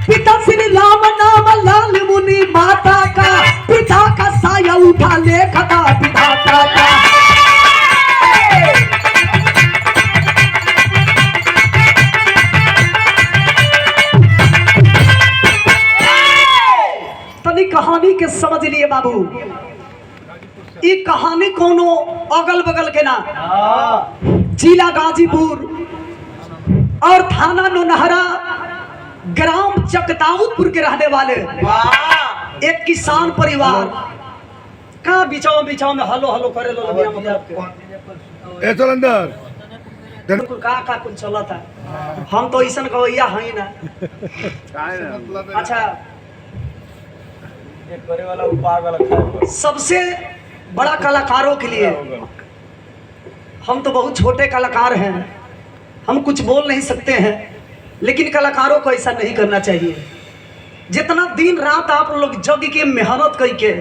पिता श्री राम नाम लाल मुनि माता का, पिता का साया उठा लेखता विधाता का। तनी कहानी के समझ लिए बाबू, ये कहानी कोनो अगल बगल के ना, जिला गाजीपुर और थाना नौनहरा, ग्राम चकताउदपुर के रहने वाले एक किसान परिवार का बिचाओ में हलो हलो करे लो ए चल अंदर का कुछ चला था। हम तो ऐसा गवैया है ना। अच्छा, करे वाला उपाय वाला सबसे बड़ा कलाकारों के लिए हम तो बहुत छोटे कलाकार हैं, हम कुछ बोल नहीं सकते हैं, लेकिन कलाकारों को ऐसा नहीं करना चाहिए। जितना दिन रात आप लोग जग के मेहनत करके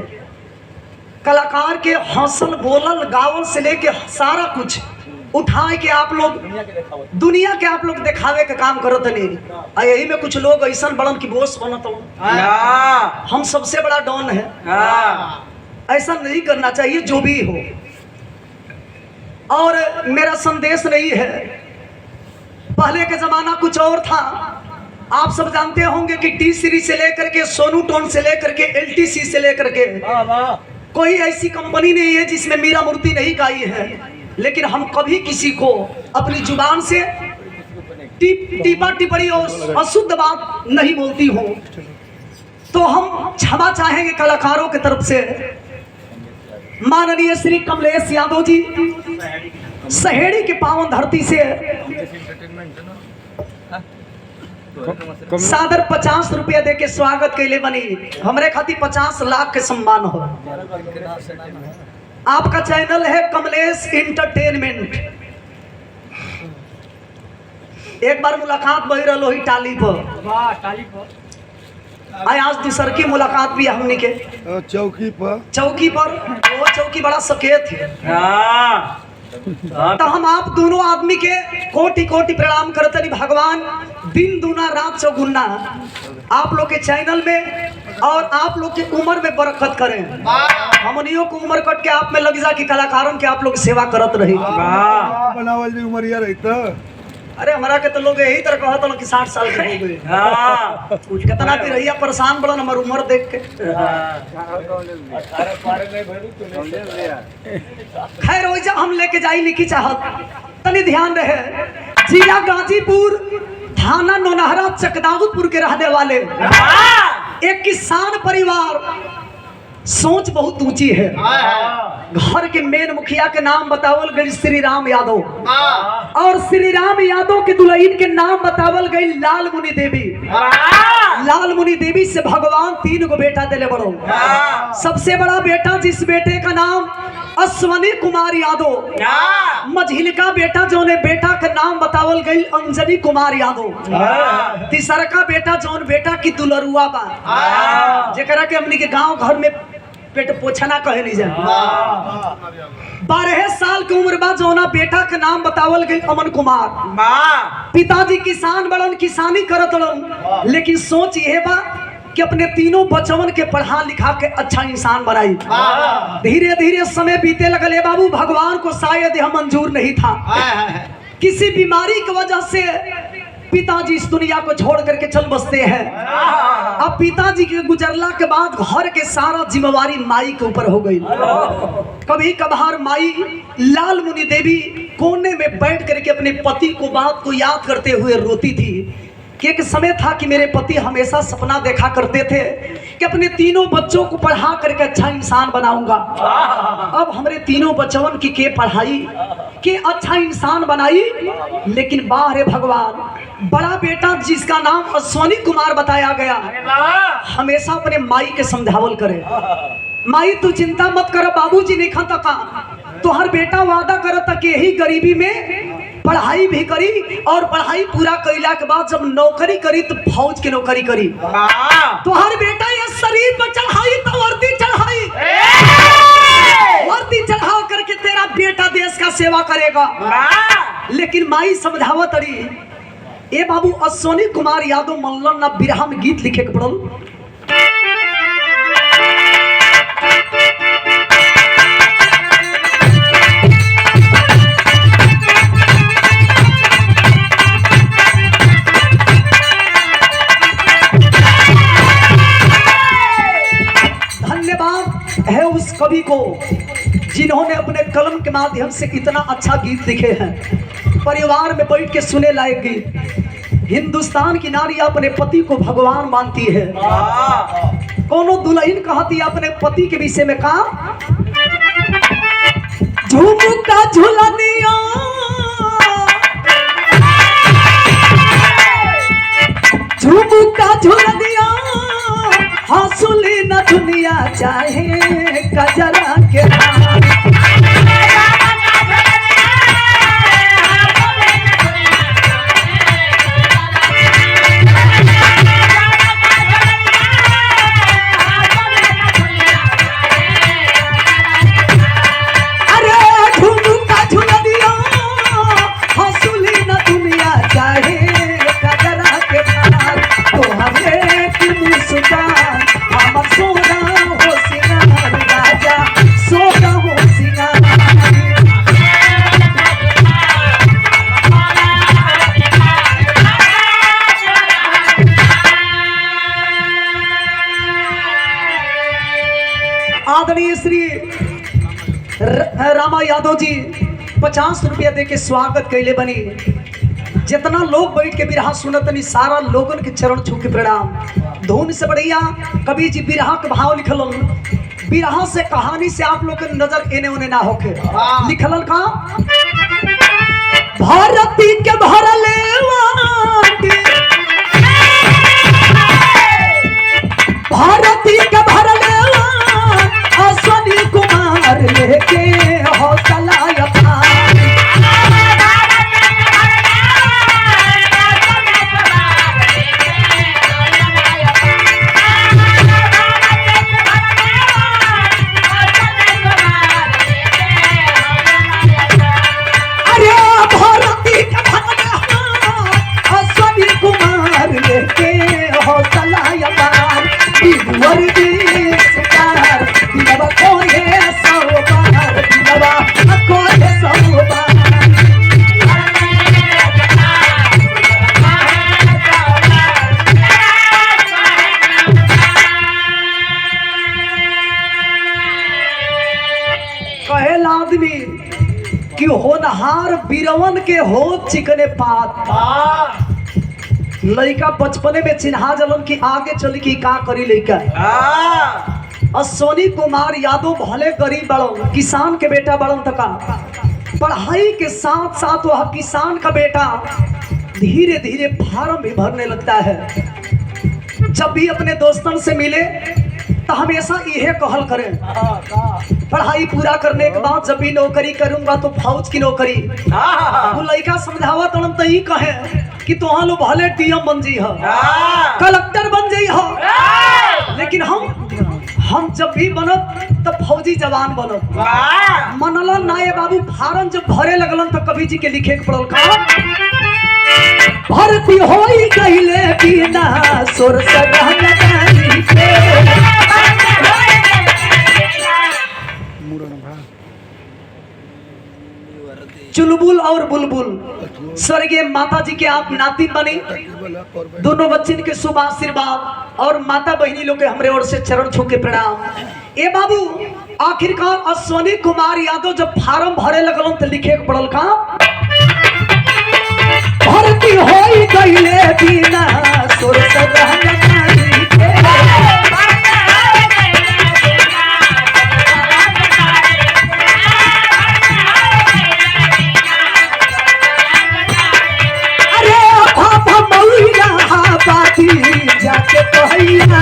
कलाकार के हौसल बोलल गावल से लेके सारा कुछ उठाए के आप लोग दुनिया के आप लोग दिखावे के काम करत नहीं। यही में कुछ लोग ऐसा बड़न की बोस बनत हो, हम सबसे बड़ा डॉन है। ऐसा नहीं करना चाहिए जो भी हो। और मेरा संदेश नहीं है, पहले के जमाना कुछ और था। आप सब जानते होंगे कि टी सीरीज से लेकर के सोनू टोन से लेकर के एलटीसी से लेकर के कोई ऐसी कंपनी नहीं है जिसमें मीरा मूर्ति नहीं गाई है। लेकिन हम कभी किसी को अपनी जुबान से टीपा टिप्पणी और अशुद्ध बात नहीं बोलती हूँ, तो हम क्षमा चाहेंगे कलाकारों की तरफ से। माननीय श्री कमलेश यादव जी सहेड़ी के पावन धरती से सादर 50 रुपया दे के स्वागत के लिए बनी। हमरे खातिर 50 लाख के सम्मान हो। आपका चैनल है कमलेश इंटरटेनमेंट। एक बार मुलाकात बही रही ही टाली पर, आज दूसर की मुलाकात भी हमने के चौकी पर वो चौकी बड़ा सकेत है। तो हम आप दोनों आदमी के कोटि कोटि प्रणाम करते। भगवान दिन दूना रात चौगुना आप लोग के चैनल में और आप लोग की उम्र में बरकत करें। हमनियों को उम्र कट के आप में लग जा कि कलाकारों के आप लोग सेवा करत रही। बनावल जी उम्र यार रहता। अरे हमारा के तो लोग यही तरह कहत कि 60 साल के हो गए। कुछ कितना भी रहिया परेशान बड़न हमार उम्र देख के। खैर वैसा हम लेके जाई लिखी चाहत, तनी ध्यान रहे। जिला गाजीपुर, थाना नौनहरा, चकदाउदपुर के रहने वाले एक किसान परिवार, सोच बहुत ऊंची है। घर के मेन मुखिया के नाम बतावल गई श्री राम यादव, और श्री राम यादव के दुल्हन के नाम बतावल गई लाल मुनि देवी। लाल मुनि देवी से भगवान 3 गो बेटा दिले बड़ो। सबसे बड़ा बेटा जिस बेटे का नाम अश्वनी कुमार यादव, मझिलका बेटा जोने बेटा का नाम बतावल गई अंजनी कुमार यादव। तीसरा का बेटा जोन बेटा की दुलरुआ बा, जेकरा के हमनी के गांव घर में पेट पोछना कहे नहीं जाए। 12 साल की उम्र बाद जोना बेटा का नाम बतावल गई अमन कुमार। पिताजी किसान बड़न, किसानी करत बड़न, लेकिन सोच ये बा कि अपने तीनों बचवन के पढ़ा लिखा के अच्छा इंसान बनाई। धीरे धीरे समय बीते लगले बाबू। भगवान को शायद यह मंजूर नहीं था। किसी बीमारी की वजह से पिताजी इस दुनिया को छोड़ करके चल बसते हैं। अब पिताजी के गुजरला के बाद घर के सारा जिम्मेवारी माई के ऊपर हो गई। कभी कभार माई लाल मुनि देवी कोने में बैठ करके अपने पति को बात को याद करते हुए रोती थी कि एक समय था कि मेरे पति हमेशा सपना देखा करते थे कि अपने तीनों बच्चों को पढ़ा करके अच्छा इंसान बनाऊंगा। अब हमारे तीनों बच्चों की के पढ़ाई के अच्छा इंसान बनाई, लेकिन बाहर भगवान बड़ा बेटा जिसका नाम अश्वनी कुमार बताया गया हमेशा अपने माई के समझावल करे। माई तू चिंता मत कर, बाबूजी नहीं खाता का तो हर बेटा वादा करता कि यही गरीबी में पढ़ाई भी करी, और पढ़ाई पूरा कैला के बाद जब नौकरी करी तो फौज की नौकरी करी। तो हर बेटा ये शरीर पर चढ़ाई तो वर्दी चढ़ाई, वर्दी चढ़ा करके तेरा बेटा देश का सेवा करेगा। लेकिन माई समझावत रही ए बाबू अश्वनी कुमार यादव मल्लन ना बिरहा में गीत लिखे के पड़ल। धन्यवाद है उस कवि को जिन्होंने अपने कलम के माध्यम से इतना अच्छा गीत लिखे हैं। परिवार में बैठ के सुने लायक गीत। हिंदुस्तान की नारी अपने पति को भगवान मानती है। कोनो दुल्हन कहती है अपने पति के विषय में का झुमका झुलनिया झुमका झुलनिया हंसुली न दुनिया चाहे कजरा के आदरणीय श्री रामा यादव जी 50 रुपया दे के स्वागत कैले बनी। जितना लोग बैठ के बिरहा सुनतनी सारा लोगन के चरण छू के प्रणाम। धुन से बढ़िया कवि जी बिरहा के भाव लिखलन। बिरहा से कहानी से आप लोग के नजर एने ओने ना होके लिखलन का भारती के भरले भारती के भरले अश्वनी कुमार लेके हौसला आदमी कि होनहार बीरवन के हो चिकने पात। लड़का बचपने में चिन्हा जलन की आगे चल की का करी लड़का। अश्वनी कुमार यादव भले गरीब बड़न किसान के बेटा बड़न तका पढ़ाई के साथ साथ वह किसान का बेटा धीरे धीरे फार्म भी भरने लगता है। जब भी अपने दोस्तों से मिले तो हमेशा यह कहल करें पढ़ाई पूरा करने के बाद जब भी नौकरी करूंगा तो फौज की नौकरी। वो लड़का समझावा तड़न तो ही कहे कि तुहां लो भले टीएम बन जी हो कलेक्टर बन जी हो, लेकिन हम जब भी बनत तब फौजी जवान बनत। मनलन नाये बाबू फारम जब भरे लगलन तो कवि जी के लिखे के पड़ल का भर्ती होई गईले बिना सुर सगाई के चुलबुल और बुलबुल स्वर्गीय माता जी के आप नाती बने। दोनों बच्चे के शुभ आशीर्वाद और माता बहनी लोग के हमरे ओर से चरण छू के प्रणाम। ए बाबू आखिरकार अश्वनी कुमार यादव जब फार्म भरे लगलन तो लिखे के पड़ल का भर्ती होई गईले बिना सुर सगाई के जाके कहैया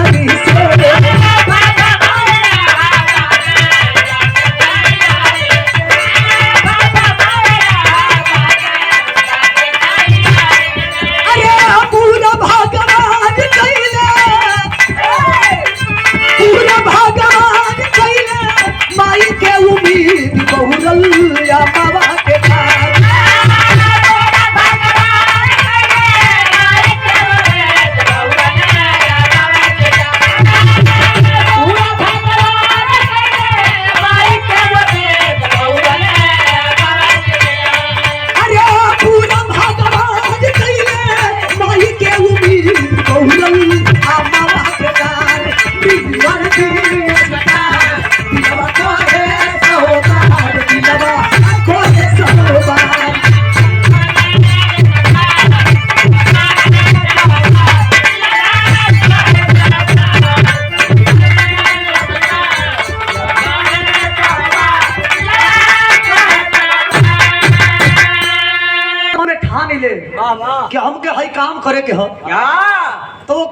पूरा भगवान कैले माई के उम्मीद बहुरल या बाबा के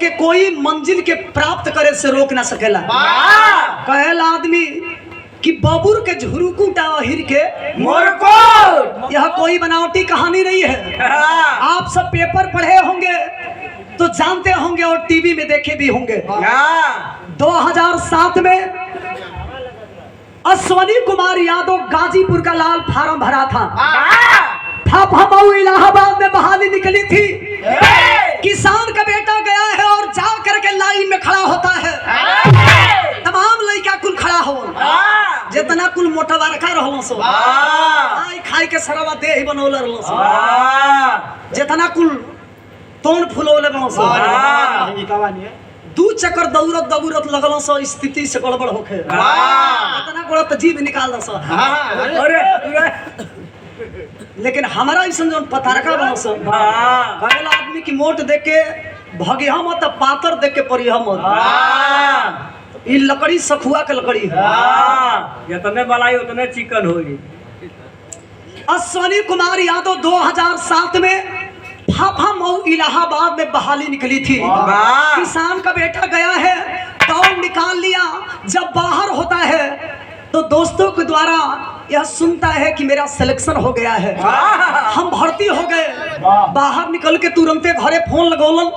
के कोई मंजिल के प्राप्त करे से रोक ना सकेला। कहेला आदमी कि बबुर के झुरुकुटा अहिर के मोरको यह कोई बनावटी कहानी नहीं है। आप सब पेपर पढ़े होंगे तो जानते होंगे और टीवी में देखे भी होंगे। 2007 में अश्वनी कुमार यादव गाजीपुर का लाल फार्म भरा था। मऊ इलाहाबाद में बहाली निकली थी। किसान का बेटा गया है और जा करके लाइन में खड़ा होता है। तमाम लड़का कुल खड़ा हो, जितना कुल मोटवा रखा रहलो सो आई खाई के सरवा दे ही बनौले रहलो सो, जितना कुल तोन फुलौले बनो सो दू चक्कर दौड़त दौड़त लगलो सो स्थिति से गड़बड़ होखे। इतना गड़त जीभ निकाल दो सो। अरे लेकिन हमारा ऐसा जो पतारका बनो सो कहला आदमी की मोट देख के भगे हम त पातर देख के पड़ी हम ई लकड़ी सखुआ के लकड़ी है। जितने बलाई उतने चिकन होगी। अश्वनी कुमार यादव 2007 में मऊ इलाहाबाद में बहाली निकली थी। किसान का बेटा गया है, दौड़ निकाल लिया। जब बाहर होता है तो दोस्तों के द्वारा यह सुनता है कि मेरा सिलेक्शन हो गया है, हम भर्ती हो गए। बाहर निकल के तुरंते घरे फोन लगौलन।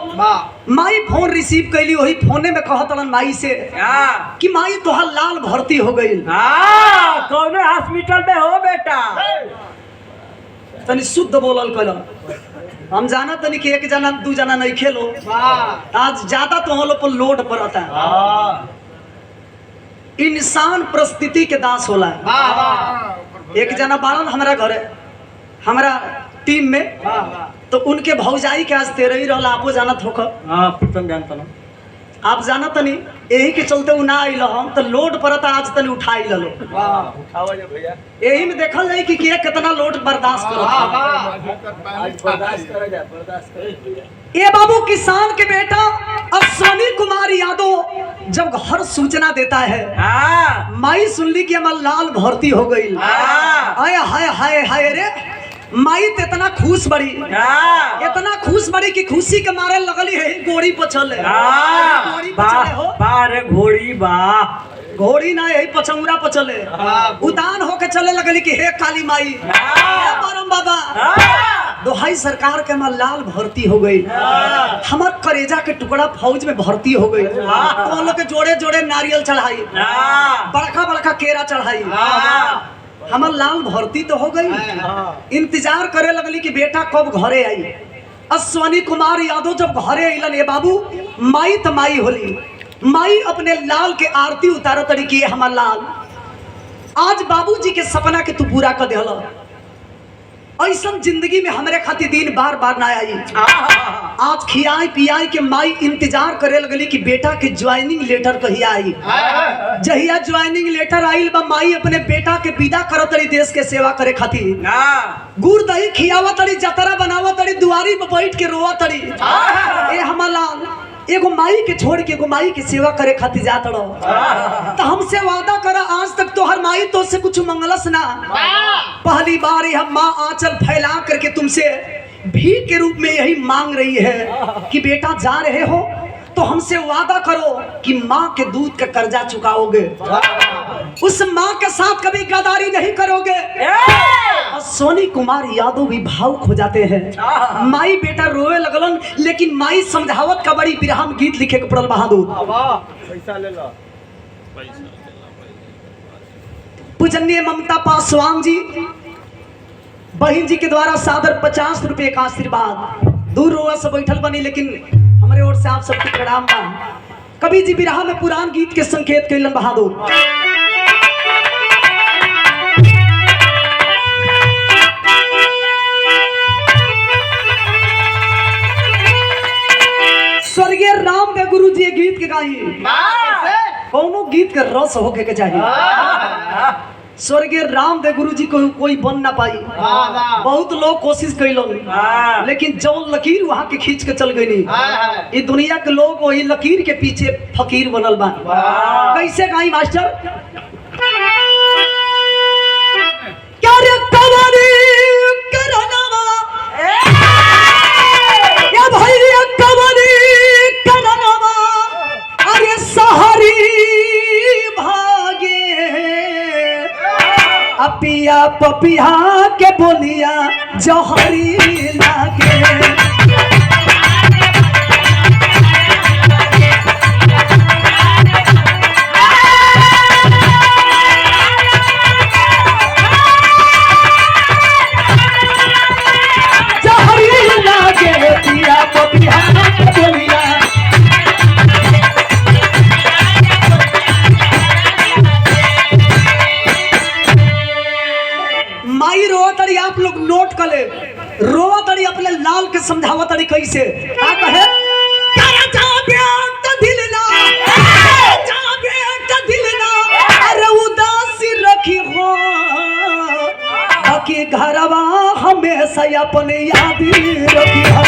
माई फोन रिसीव कैली, वही फोने में कहतलन माई से कि माई तोहर लाल भर्ती हो गई। कौन हॉस्पिटल में हो बेटा? तनी शुद्ध बोलल कल। हम जाना तनी कि एक जना दू जना नहीं खेलो, आज ज्यादा तो हम लोग पर लोड पड़ता है। इंसान परिस्थिति के दास होला। एक जना बाड़न हमारा घरे, हमारा टीम में, तो उनके भौजाई के आज 13 ही रहला। आपो जानत होकर आप जाना तनी यही के चलते उ ना आइल हम तो लोड पड़ता आज तनी उठाई ललो। भैया यही में देखल जाए कि के कितना लोड बर्दाश्त ये बाबू किसान के बेटा अश्वनी कुमार यादव जब घर सूचना देता है, माई सुनली कि हमार लाल भर्ती हो गई। हाय हाय हाय हाय रे माई तो इतना खुश बड़ी, इतना खुश बड़ी कि खुशी के मारे लगली है गोड़ी पछले। गोड़ी पछले हो बारे घोड़ी बा घोड़ी ना यही पचौरा पचले उतान होके चले लगली कि हे काली माई, हे परम बाबा, दोहाई सरकार के हमार लाल भर्ती हो गई। हमार करेजा के टुकड़ा फौज में भर्ती हो गई। तो लोग के जोड़े जोड़े नारियल चढ़ाई, बड़का बड़का केरा चढ़ाई। हमार लाल भर्ती तो हो गई। इंतजार करे लगली कि बेटा कब घरे आई। अश्वनी कुमार यादव जब घरे अलन, ये बाबू माई तो माई होली। माई अपने लाल के आरती उतारो तरीके हमार लाल, आज बाबूजी के सपना के तू पूरा कर देला। ऐसा जिंदगी में हमारे खातिर दिन बार बार ना आई। आज खियाई पियाई के माई इंतजार करे लगली कि बेटा के ज्वाइनिंग लेटर कहिया आई। जहिया ज्वाइनिंग लेटर आइल बा माई अपने बेटा के विदा करत तड़ी देश के सेवा करे खातिर। गुड़ दही खियावा तड़ी, जतरा बनावा तड़ी, दुआरी पे बैठ के रोवा तड़ी। ए हमार लाल एगो माई के छोड़ के एगो माई की सेवा करे खातिर जात रहो। तो हमसे वादा करा आज तक तो हर माई तो से कुछ मंगलस ना। पहली बार हम माँ आंचल फैला करके तुमसे भीख के रूप में यही मांग रही है कि बेटा जा रहे हो तो हमसे वादा करो कि माँ के दूध का कर्जा चुकाओगे, उस माँ के साथ कभी गद्दारी नहीं करोगे। सोनी कुमार यादव भी भावुक हो जाते हैं। माई बेटा रोए लगलन, लेकिन माई समझावत का बड़ी विरहम गीत लिखे के पड़ल बहादुर। पैसा ले लो। पूजनीय ममता पासवान जी बहन जी के द्वारा सादर 50 रुपए का आशीर्वाद। दूर रोआ से बैठल बनी, लेकिन हमारे ओर से आप सबको प्रणाम बा। कवि जी बिरहा में पुरान गीत के संकेत कैलन बहादुर। स्वर्गीय रामदेव गुरु जी गीत के गाई। कौनो गीत के रस होके के चाहिए। स्वर्गीय रामदेव गुरु जी को कोई बन ना पाई। बहुत लोग कोशिश कैलन, लेकिन जो लकीर वहां के खींच के चल गई। ये दुनिया के लोग वही लकीर के पीछे फकीर बनल बा। कैसे गाई मास्टर? क्या रे कवानी करनवा, या भाई कवानी करनवा, पिया पपिया के बोलिया जहरी लागे। माई रोवा तड़ी आप लोग नोट कर ले, रोवा तड़ी अपने लाल के समझावा तड़ी कैसे का कहे अरे उदासी रखी हो बाकी घरवा हमेशा अपने याद रखी हो।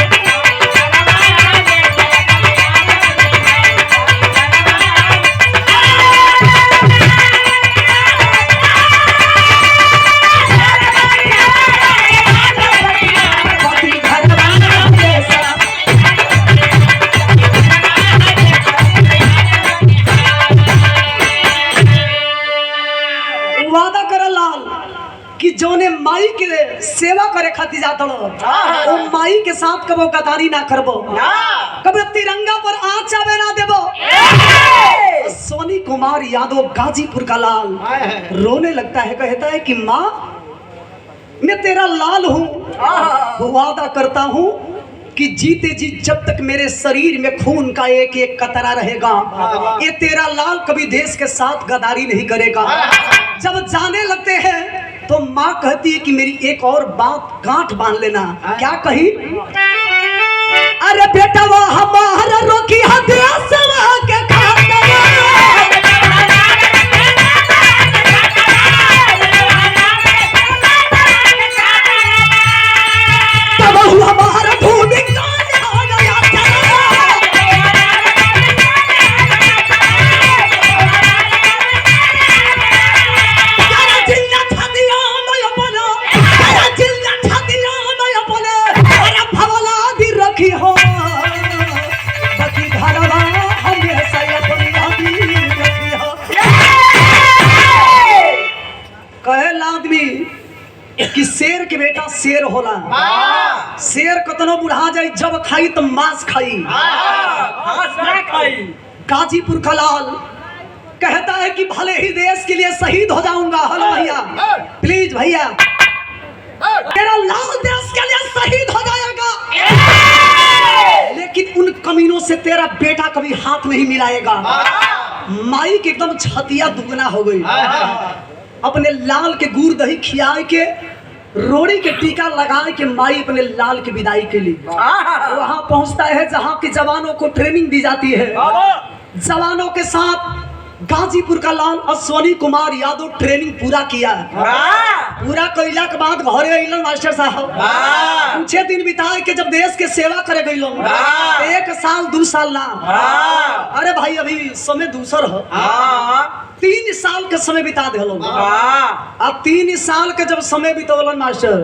वादा कर लाल कि जोने माई के सेवा करे खातिर जात हो माई के साथ कबो गद्दारी ना करबो, कभी तिरंगा पर आँच चावे ना देबो। सोनी कुमार यादव गाजीपुर का लाल रोने लगता है, कहता है कि माँ मैं तेरा लाल हूँ, वादा करता हूँ कि जीते जी जब तक मेरे शरीर में खून का एक एक कतरा रहेगा ये तेरा लाल कभी देश के साथ गद्दारी नहीं करेगा। जब जाने लगते हैं तो माँ कहती है कि मेरी एक और बात गांठ बांध लेना। क्या कही? अरे बेटा वो हमारा रोकी हदिया के हमारा भूमि कि शेर के बेटा शेर होला। शेर कतनो बुढ़ा जाए जब खाई तो मांस खाई। गाजीपुर का लाल कहता है कि भले ही देश के लिए शहीद हो जाऊंगा। हेलो भैया प्लीज भैया, तेरा लाल देश के लिए शहीद हो जाएगा लेकिन उन कमीनों से तेरा बेटा कभी हाथ नहीं मिलाएगा। माई के एकदम छतिया दुगना हो गई। अपने लाल के गुड़ दही खिया के रोड़ी के टीका लगा के माई अपने लाल की विदाई के लिए वहां पहुंचता है जहां के जवानों को ट्रेनिंग दी जाती है। जवानों के साथ गाजीपुर का लाल अश्वनी कुमार यादव ट्रेनिंग पूरा किया। पूरा कैला के बाद घरे अइलन मास्टर साहब। कुछ दिन बिताए के जब देश के सेवा करे गइलो 1 साल 2 साल ना, अरे भाई अभी समय दूसर हो 3 साल के समय बिता देलो। अब 3 साल के जब समय बितौलन मास्टर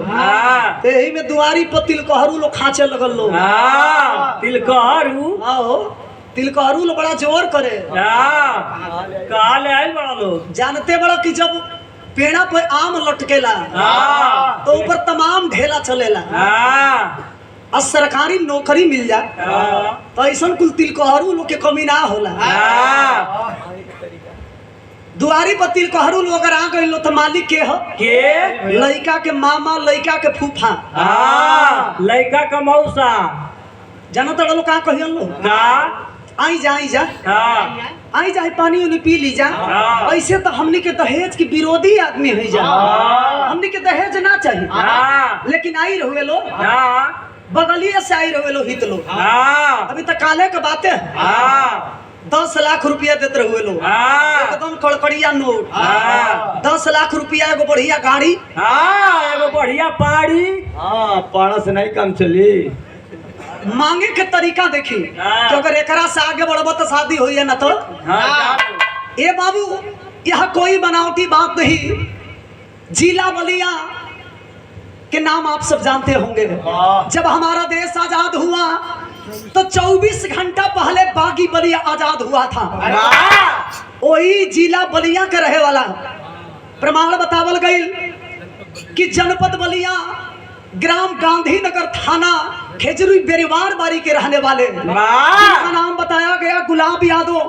यही में दुआरी पर तिलकहरू लोग खाचे लगल लो। तिलकहरू आओ तिलकहरू लोग बड़ा जोर करे। कहाँ ले आए बड़ा लोग? जानते बड़ा कि जब पेड़ा पर आम लटकेला तो ऊपर तमाम ढेला चलेला और सरकारी नौकरी मिल जाए तो ऐसा कुल तिलकहरू लोग के कमी ना होला। दुआरी पर तिलकहरू लोग अगर आ गए तो मालिक के हो के लड़का के मामा लड़का के फूफा लड़का का मौसा जाना तो लोग का कहियन लोग आई जा आई जा पानी उन्हें पी ली जा। ऐसे तो हमने के दहेज के विरोधी आदमी हुई जा। हमने के दहेज ना चाहिए लेकिन आई रहुए लो बगलिए से आई रहुए लो हित लो। अभी तक काले के बातें 10 लाख रुपया देते रहुए लो एकदम कड़कड़िया नोट। 10 लाख रुपया एगो बढ़िया गाड़ी एगो बढ़िया पाड़ी पाड़ा से नहीं काम चली। मांगे के तरीका देखी कि अगर एकरा से आगे बढ़ब तो शादी हुई है ना तो ए बाबू यह कोई बनावटी बात नहीं। जिला बलिया के नाम आप सब जानते होंगे। जब हमारा देश आजाद हुआ तो 24 घंटा पहले बागी बलिया आजाद हुआ था। वही जिला बलिया के रहे वाला प्रमाण बतावल गई कि जनपद बलिया ग्राम गांधीनगर थाना खेजरी बेरीवार बारी के रहने वाले जिनका नाम बताया गया गुलाब यादव।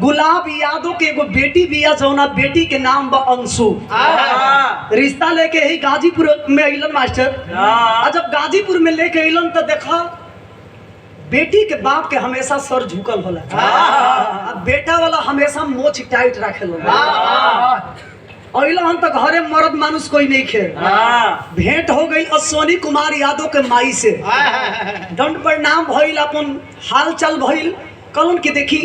गुलाब यादव के एगो बेटी बिया जौना बेटी के नाम बा अंशु। रिश्ता लेके ही गाजीपुर में अइलन मास्टर। और जब गाजीपुर में लेके अइलन तो देखा बेटी के बाप के हमेशा सर झुकल होला, अब बेटा वाला हमेशा मोछ टाइट रखेला। अइलन तो घरे मर्द मानुष कोई नहीं खे। भेंट हो गई अश्वनी कुमार यादव के माई से, दंड प्रणाम भइल, अपन हाल चाल भइल। कलन के देखी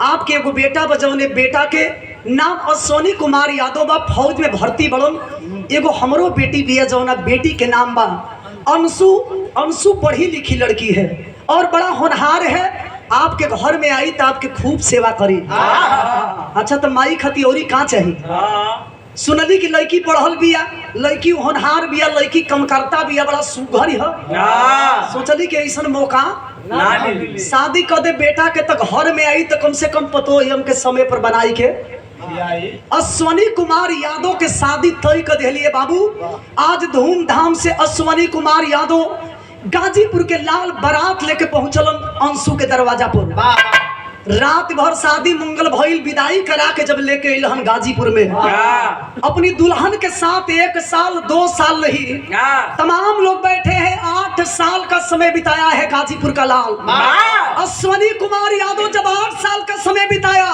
आपके एगो बेटा बजौने बेटा के नाम अश्वनी कुमार यादव बा, फौज में भर्ती बड़न। एगो हमरो बेटी भी है जौना बेटी के नाम बा अंशु। अंशु पढ़ी लिखी लड़की है और बड़ा होनहार है। आपके घर में आई तो आपके खूब सेवा करी। अच्छा तो माई खती औरी कहाँ चाहिए? सुनली की लड़की पढ़ल बिया, लड़की होनहार बिया, लड़की कम करता बिया, बड़ा सुघर है। सोचली कि ऐसा मौका शादी कर दे बेटा के, तो घर में आई तो कम से कम पतो हम के समय पर बनाई के। अश्वनी कुमार यादव के शादी तय कर दिलिए बाबू। आज धूमधाम से अश्वनी कुमार यादव गाजीपुर के लाल बारात लेके पहुंचलन अंशु के दरवाजा पर। रात भर शादी मंगल भइल, विदाई करा के जब लेके अइलन गाजीपुर में अपनी दुल्हन के साथ 1 साल 2 साल नहीं तमाम लोग बैठे हैं। 8 साल का समय बिताया है गाजीपुर का लाल। अश्वनी कुमार यादव जब 8 साल का समय बिताया,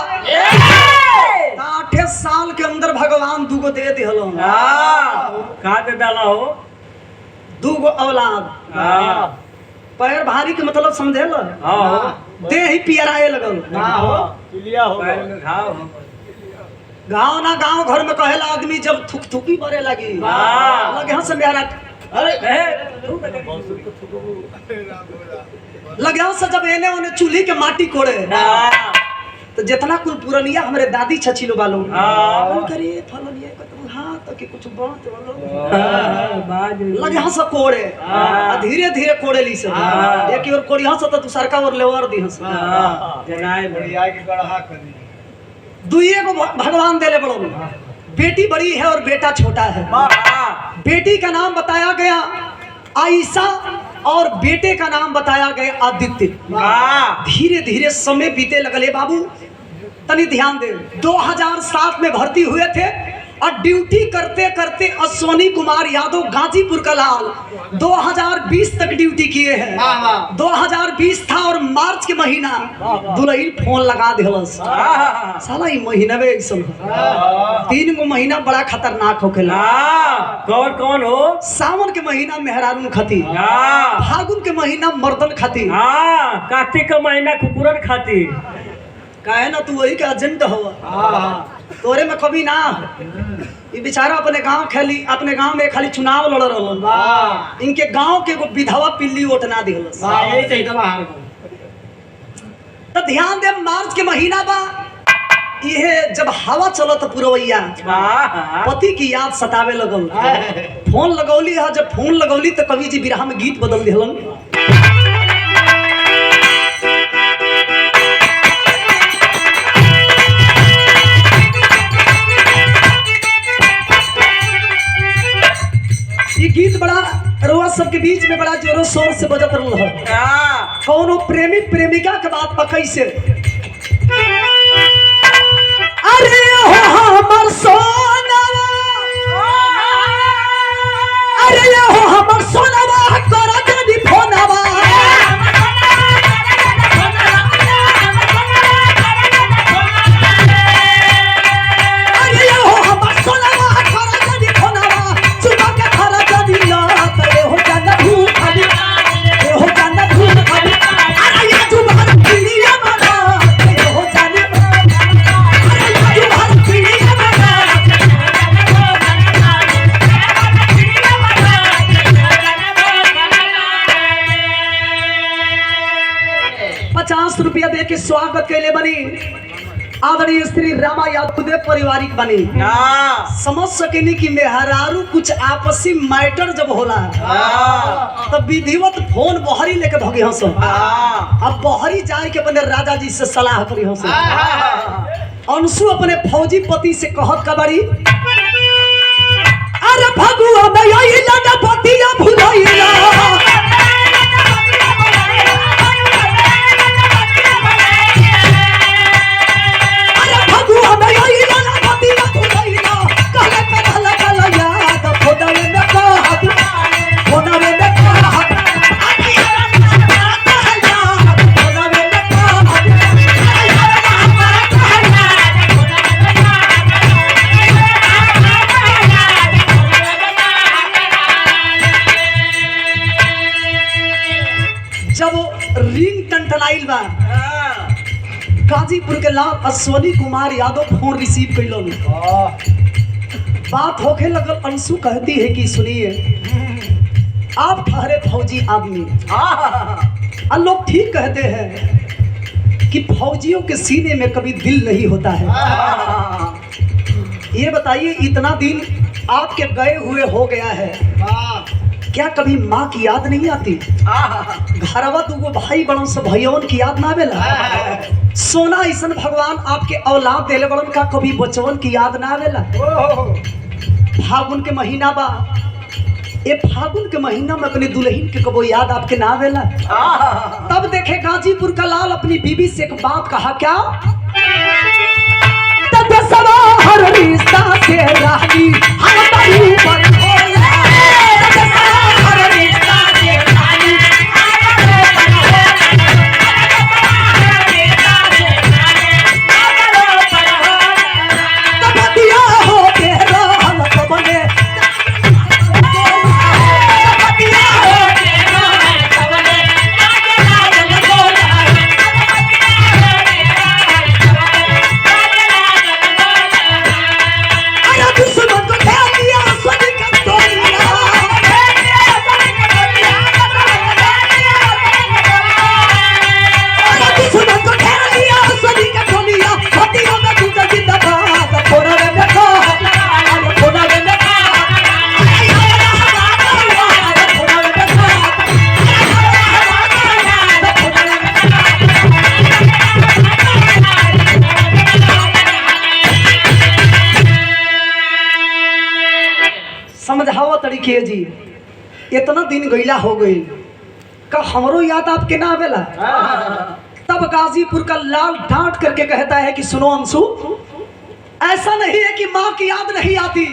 8 साल के अंदर भगवान दूगो दे दिहलो। कहा दे डाला हो? दूगो औलाद। पैर भारी के मतलब समझे लो, दे ही पियराए लगल। गाँव ना गाँव घर में कहेला आदमी जब थुकथुकी बरे लगी लगे हंस मेरा लगे हंस जब एने ओने चूल्ही के माटी कोड़े तो जितना कुल पुरनिया हमारे दादी छछिलो बालो करे फलनिया कतु हां तो के कुछ बात बोलो लगे हंस कोड़े धीरे धीरे कोड़े ली से एक और कोड़ी हंस तो दूसर का और लेवर दी हंस जनाए बढ़िया की गढ़ा करी। दुइये को भगवान देले बड़ो, बेटी बड़ी है और बेटा छोटा है। बेटी का नाम बताया गया आयशा और बेटे का नाम बताया गया आदित्य। धीरे धीरे समय बीते लगले बाबू, तनी ध्यान दे। 2007 में भर्ती हुए थे और ड्यूटी करते करते अश्वनी कुमार यादव गाजीपुर का लाल 2020 तक ड्यूटी किए हैं। 2020 था और मार्च के महीना दुल्हन फोन लगा दिलस। साला ये महीना में ऐसा 3 गो महीना बड़ा खतरनाक होखेला। कौन कौन हो? सावन के महीना मेहरारून खाती, फागुन के महीना मर्दन खाती, कार्तिक का महीना कुकुरन खाती। काहे ना तू वही का एजेंट हो। तोरे में कभी ना ये बेचारा अपने गांव में खाली चुनाव लड़ रहा। इनके गांव के विधवा पिल्ली वोट ना दिलस। तो ध्यान दे, मार्च के महीना बा, ये जब हवा चलत पुरवैया पति की याद सतावे लगल। फोन लगौली है, जब फोन लगौली तो कवि जी बिरहा में गीत बदल दिलन। ये गीत बड़ा रोआ सबके बीच में बड़ा जोरों शोर से बजत रहा। कौनो प्रेमी प्रेमिका के बात पकई से, अरे हो हमर सोनवा, अरे हो हमर सोनवा करा जदी फोनवा, अरे हो हमर सोनवा करा जदी फोनवा, चुपा के खरा जदी ला करे हो जाना भूख खाली, हो जाना भूख खाली, अरे या तू बाहर पीलिया बना हो जाने, अरे या तू बाहर पीलिया बना 50 रुपया दे के स्वागत कैले बनी आदरणीय श्री रामा यादव पारिवारिक बनी। समझ सकेनी कि मेहरारू कुछ आपसी मैटर जब होला तब विधिवत फोन बहरी लेके भगे हंस। अब बहरी जाए के अपने राजा जी से सलाह करी हंस। अंशु अपने फौजी पति से कहत का बड़ी, अरे फगुआ भैया ना पतिया भुलैला अरे फगुआ भैया ना पतिया भुलैला कहले कहला कहला याद खोदवे में कहत खोदवे में कहत जब रिंग टंटनाइल बा गाजीपुर के लाल अश्वनी कुमार यादव फोन रिसीव कैलन बात होके लगल। अंशु कहती है कि सुनिए आप ठहरे फौजी आदमी और लोग ठीक कहते हैं कि फौजियों के सीने में कभी दिल नहीं होता है। ये बताइए इतना दिन आपके गए हुए हो गया है, क्या कभी माँ की याद नहीं आती? घरवा दूगो भाई बड़न से भैयों की याद ना आवेला? सोना ऐसन भगवान आपके औलाद देले बड़न का कभी बचवन की याद ना आवेला? फागुन के महीना बा, ये फागुन के महीना में अपने दुल्हन के कबो याद आपके ना आवेला? तब देखे गाजीपुर का लाल अपनी बीबी से एक बात कहा, क्या तब सवा हर रिश्ता से रानी हमारी पर होला तब सवा हर रिश्ता से रानी तब दिया हो के रहल कबने तब दिया हो के रहल कबने अरे दुश्मन को ढेर दिया स्वदी का तोड़िया अरे दुश्मन को ढेर दिया स्वदी का तोड़िया हटियों में तू तो जिंदाबाद थोड़ा वे में खा थोड़ा वे में खा थोड़ा वे में खा समझाओ तरीके जी, इतना दिन गईला हो गई का हमरो याद आपके ना आवेला? तब गाजीपुर का लाल डांट करके कहता है कि सुनो अंशु, ऐसा नहीं है कि माँ की याद नहीं आती,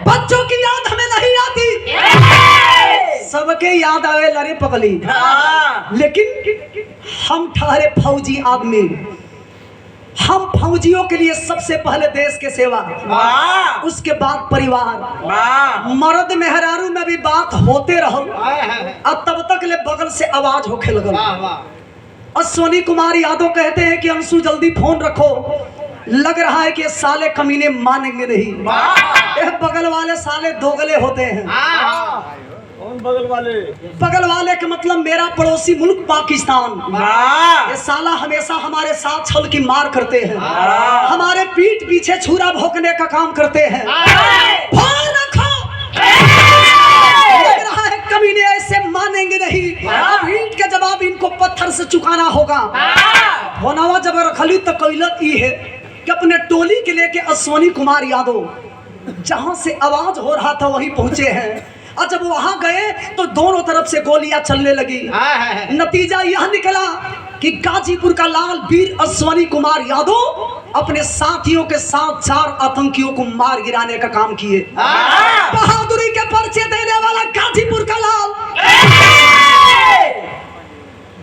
बच्चों की याद हमें नहीं आती, सबके याद आवे लरे पगली, लेकिन हम ठहरे फौजी आदमी, हम फौजियों के लिए सबसे पहले देश के सेवा, उसके बाद परिवार, मर्द मेहरारू में भी बात होते रहो और तब तक ले बगल से आवाज होके लगल। अश्वनी कुमार यादव कहते हैं कि अंशु जल्दी फोन रखो, लग रहा है कि ये साले कमीने मानेंगे नहीं। ये बगल वाले साले दोगले होते हैं। बगल वाले के मतलब मेरा पड़ोसी मुल्क पाकिस्तान। ये साला हमेशा हमारे साथ छल की मार करते हैं, हमारे पीठ पीछे छुरा भोंकने का काम करते हैं। फोन रखो, लग रहा है कमीने ऐसे मानेंगे नहीं, अब ईंट का जवाब इनको पत्थर से चुकाना होगा। होनावा जब रखली तो कैलत ई है कि अपने टोली के लेके अश्वनी कुमार यादव जहां से आवाज हो रहा था वहीं पहुंचे हैं, और जब वहां गए तो दोनों तरफ से गोलियां चलने लगी। नतीजा यह निकला कि गाजीपुर का लाल वीर अश्वनी कुमार यादव अपने साथियों के साथ 4 आतंकियों को मार गिराने का काम किए। बहादुरी के परिचय देने वाला गाजीपुर का लाल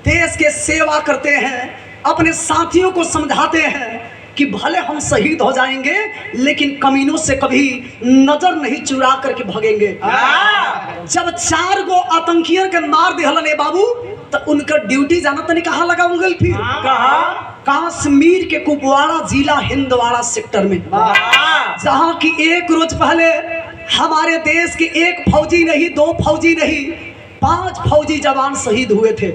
देश के सेवा करते हैं, अपने साथियों को समझाते हैं कि भले हम शहीद हो जाएंगे लेकिन कमीनों से कभी नजर नहीं चुरा करके भागेंगे। जब 4 गो आतंकियों के मार दिहलन बाबू तो उनका ड्यूटी जाना तनी कहाँ लगा उगल, फिर कश्मीर के कुपवाड़ा जिला हिंदवाड़ा सेक्टर में, जहाँ की एक रोज पहले हमारे देश के 1 फौजी नहीं, 2 फौजी नहीं, 5 फौजी जवान शहीद हुए थे।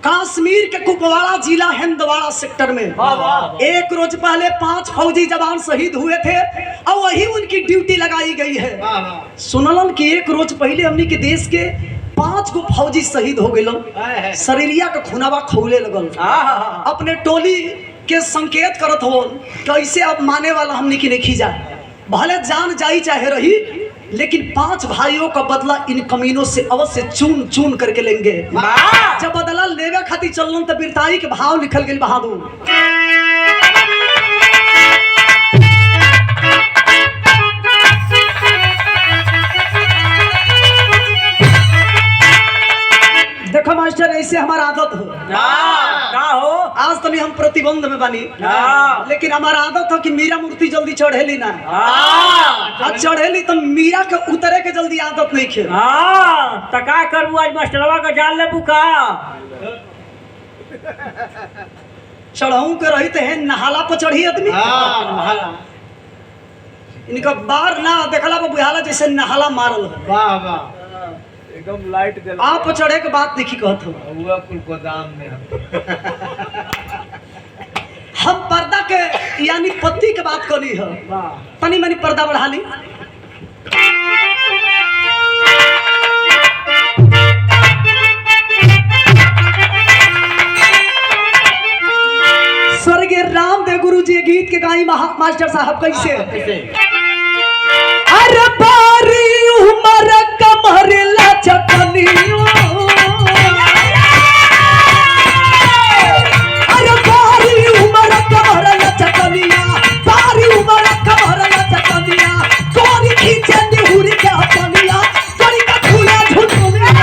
कश्मीर के कुपवाड़ा जिला हिंदवाड़ा सेक्टर में एक रोज पहले 5 फौजी जवान शहीद हुए थे और वही उनकी ड्यूटी लगाई गई है। सुनलन कि एक रोज पहले हमनी के देश के 5 गो फौजी शहीद हो गए, शरीरिया का खुनावा खौले लगल, अपने टोली के संकेत करत हो कैसे अब माने वाला हमनी की नहीं जा। भले जान जाई चाहे रही, लेकिन 5 भाइयों का बदला इन कमीनों से अवश्य चून चून करके लेंगे। जब बदला लेवे खातिर चलन तो बिरताई के भाव लिखल गई बहादुर। देखो मास्टर, ऐसे हमारा आदत हो का हो आज तो नहीं हम प्रतिबंध में बनी, लेकिन हमारा आदत हो कि मीरा मूर्ति जल्दी चढ़ेली ना, अब चढ़ेली तो मीरा के उतरे के जल्दी आदत नहीं खे। तो का करू आज मास्टरवा का जान ले बुका चढ़ाऊ के रही तो है नहाला पर चढ़ी आदमी, इनका बार ना देखला पर बुझाला जैसे नहाला मारल है। वाह वाह एकदम लाइट दे आप चढ़े के बात देखी कहत हो। हुआ कुल गोदाम में हम पर्दा के यानी पत्ती के बात करी है, तनी मनी पर्दा बढ़ा ली। स्वर्गीय रामदेव गुरु जी गीत के गाई मास्टर साहब कैसे? अरे बारी उमर कमर लचकनियो, अरे बारी उमर कमर लचकनिया, बारी उमर कमर लचकनिया, कोरी खींचे निहुरी के अपनिया, कोरी का फूला झुटुनिया।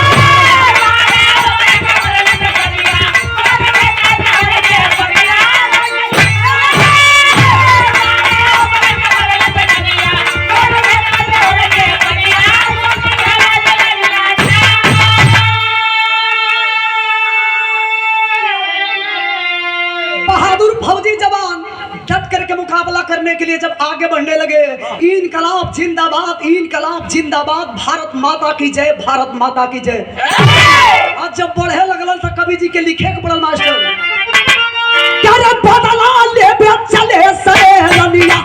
मुकाबला करने के लिए जब आगे बढ़ने लगे, इनकलाब जिंदाबाद, इनकलाब जिंदाबाद, भारत माता की जय, भारत माता की जय। और जब बढ़े लगल तो कवि जी के लिखे के पड़ल मास्टर, क्या रे बदला ले चले सहेलिया,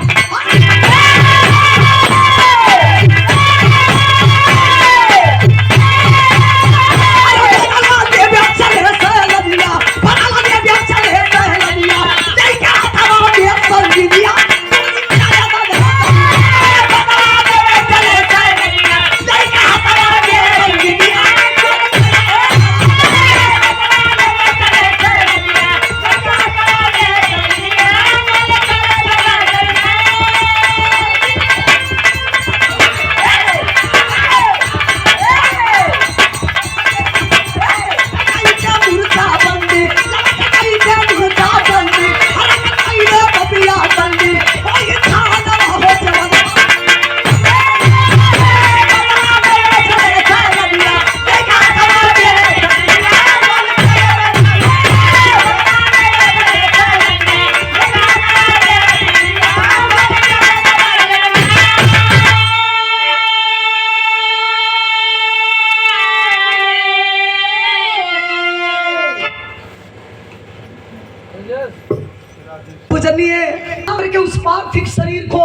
के उस पार्थिव शरीर को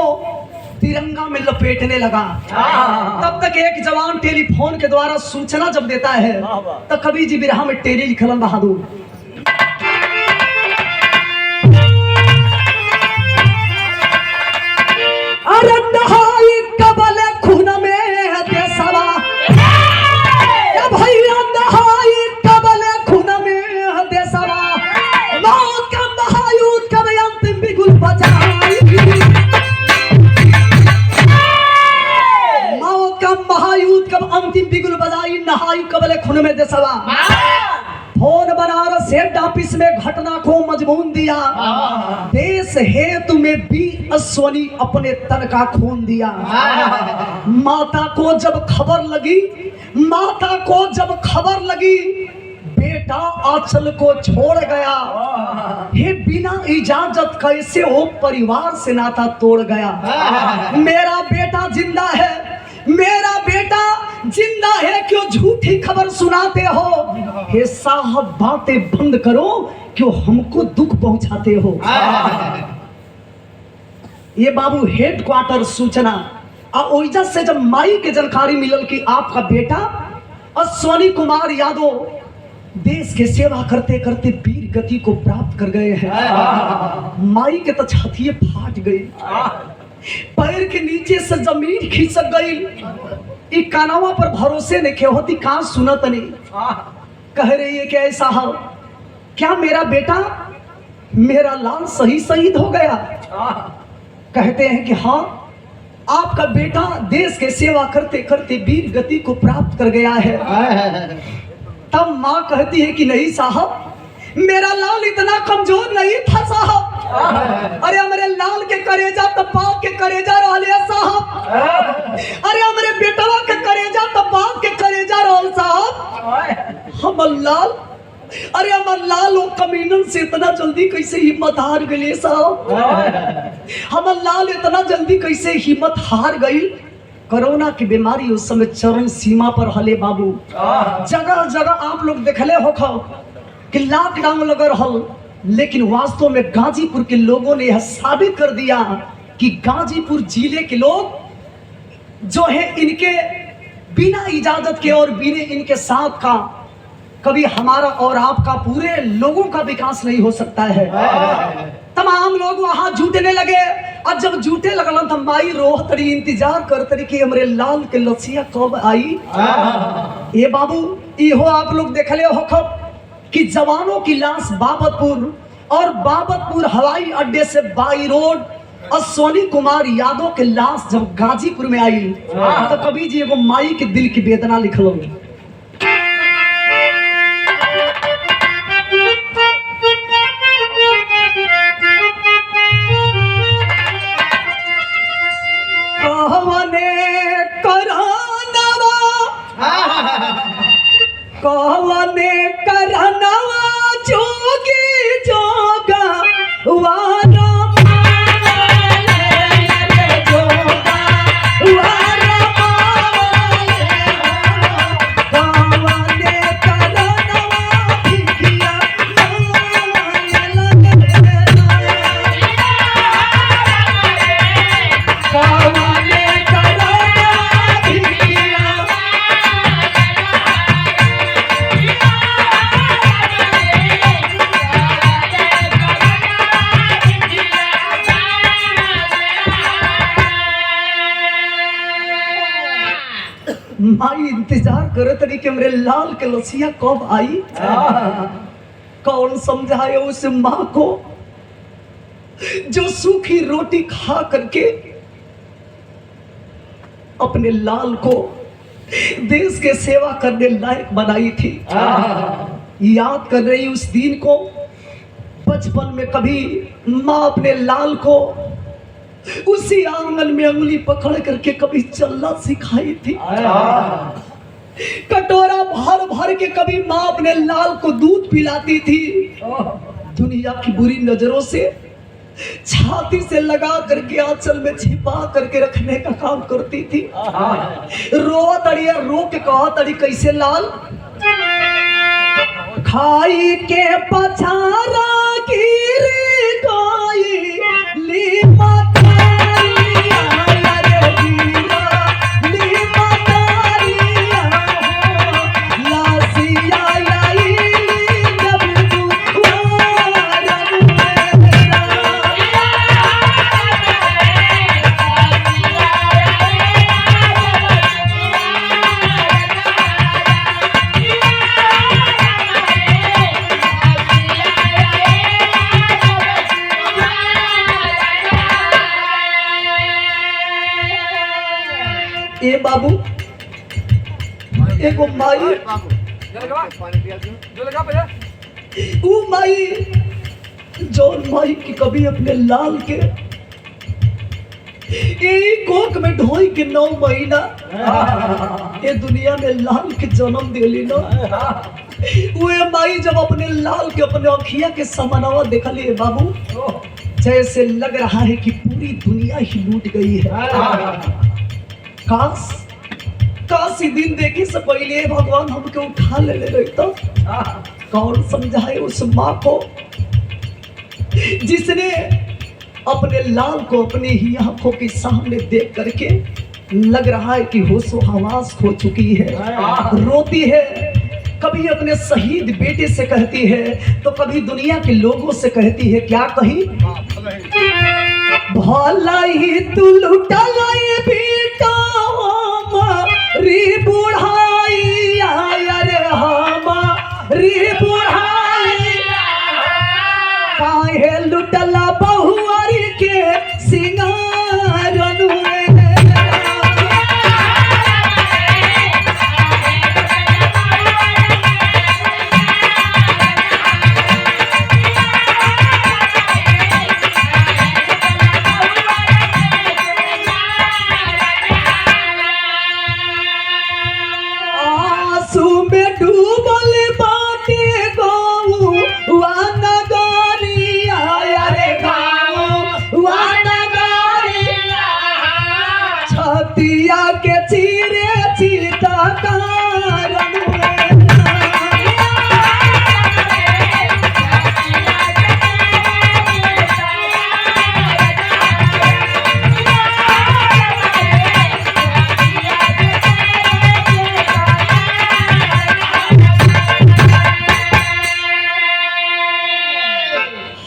तिरंगा में लपेटने लगा। तब तक एक जवान टेलीफोन के द्वारा सूचना जब देता है, तो कवि जी बिरहा में टेली लिखलन बहादुर, अरे नहाई कबल खून में देसवा, भैया नहाई कबल खून में देसवा, मौत का महायुद्ध कब अंतिम बिगुल बजाई, मौत का महायुद्ध कब अंतिम बिगुल बजाई, नहाई कबल खून में देसवा। फोन बनारस हेड ऑफिस में घटना को मजमून दिया, देश हेतु में भी अश्वनी अपने तन का खून दिया। माता को जब खबर लगी, माता को जब खबर लगी, बेटा आंचल को छोड़ गया, ये बिना इजाजत कैसे हो परिवार से नाता तोड़ गया। मेरा बेटा जिंदा है, मेरा बेटा जिंदा है, क्यों झूठी खबर सुनाते हो, हे साहब बातें बंद करो, क्यों हमको दुख पहुंचाते हो। ये बाबू हेड क्वार्टर सूचना और ओइजा से जब माई के जानकारी मिलल कि आपका बेटा अश्वनी कुमार यादव देश के सेवा करते करते वीर गति को प्राप्त कर गए हैं, माई के तो छातिये फाट गई। पैर के नीचे से जमीन खिसक गई। ई कानवा पर भरोसे नहीं होती, कहाँ सुनत नहीं। कह रही है कि ऐसा हो क्या मेरा बेटा मेरा लाल सही शहीद हो गया? कहते हैं कि हाँ, आपका बेटा देश के सेवा करते करते वीर गति को प्राप्त कर गया है। तब माँ कहती है कि नहीं साहब, मेरा लाल इतना कमजोर नहीं था साहब। अरे हमारे लाल के करेजा तो बाप के करेजा रहले साहब। अरे हमारे बेटवा के करेजा तो बाप के करेजा रहल साहब। हमर लाल, अरे हमर लाल वो कमीनन से इतना जल्दी कैसे हिम्मत हार गए साहब? हमर लाल इतना जल्दी कैसे हिम्मत हार गई? कोरोना की बीमारी उस समय चरम सीमा पर हले बाबू। जगह जगह आप लोग देखले हो कि लॉकडाउन लग रहल, लेकिन वास्तव में गाजीपुर के लोगों ने यह साबित कर दिया कि गाजीपुर जिले के लोग जो है इनके बिना इजाजत के और बिना इनके साथ का कभी हमारा और आपका पूरे लोगों का विकास नहीं हो सकता है। तमाम लोग वहां जुटने लगे और जब जुटे लगल तो माई रोह तरी इंतजार कर तरी कि हमरे लाल के लसिया कब आई। ये बाबू इहो आप लोग देखले हो कि जवानों की लाश बाबतपुर और बाबतपुर हवाई अड्डे से बाई रोड अश्वनी कुमार यादव के लाश जब गाजीपुर में आई तो कभी जी एगो माई के दिल की वेदना लिखलो। कहवने करनवा जोगी जोगा वारा माले जोगा वारा माले कहवने करनवा भिखिया माले लगे कहवने करनवा भिखिया। माई इंतजार करे तरी कि मेरे लाल के लसिया कब आई। कौन समझाए उस माँ को जो सूखी रोटी खा करके अपने लाल को देश के सेवा करने लायक बनाई थी। याद कर रही उस दिन को, बचपन में कभी माँ अपने लाल को उसी आंगन में उंगली पकड़ करके कभी चलना सिखाई थी। कटोरा भर भर के कभी माँ अपने लाल को दूध पिलाती थी। दुनिया की बुरी नजरों से छाती से लगा करके आंचल में छिपा करके रखने का काम करती थी। रो तड़िया रो के कहा तड़ी कैसे लाल, खाई के पछारा गिरी गाई ली ए बाबू एगो माई ऊ माई जो माई की कभी अपने लाल के कोख में ढोई के 9 महीना ये दुनिया में लाल के जन्म दिली ना। वो माई जब अपने लाल के अपने अखिया के समानवा देखली बाबू, जैसे लग रहा है कि पूरी दुनिया ही लूट गई है। काश ही दिन देखे से पहले भगवान हमको उठा ले रही तो कौन समझाए उस माँ को जिसने अपने लाल को अपने ही आंखों के सामने देख करके लग रहा है कि होशो हवास खो चुकी है, रोती है। कभी अपने शहीद बेटे से कहती है तो कभी दुनिया के लोगों से कहती है। क्या कही भला ही तू लुटल बेटा हमारी बुढ़ाई अरे हमारी बुढ़ाई काहे लुटला बहुआरी के सिंगारन में के चीरे चीता कारण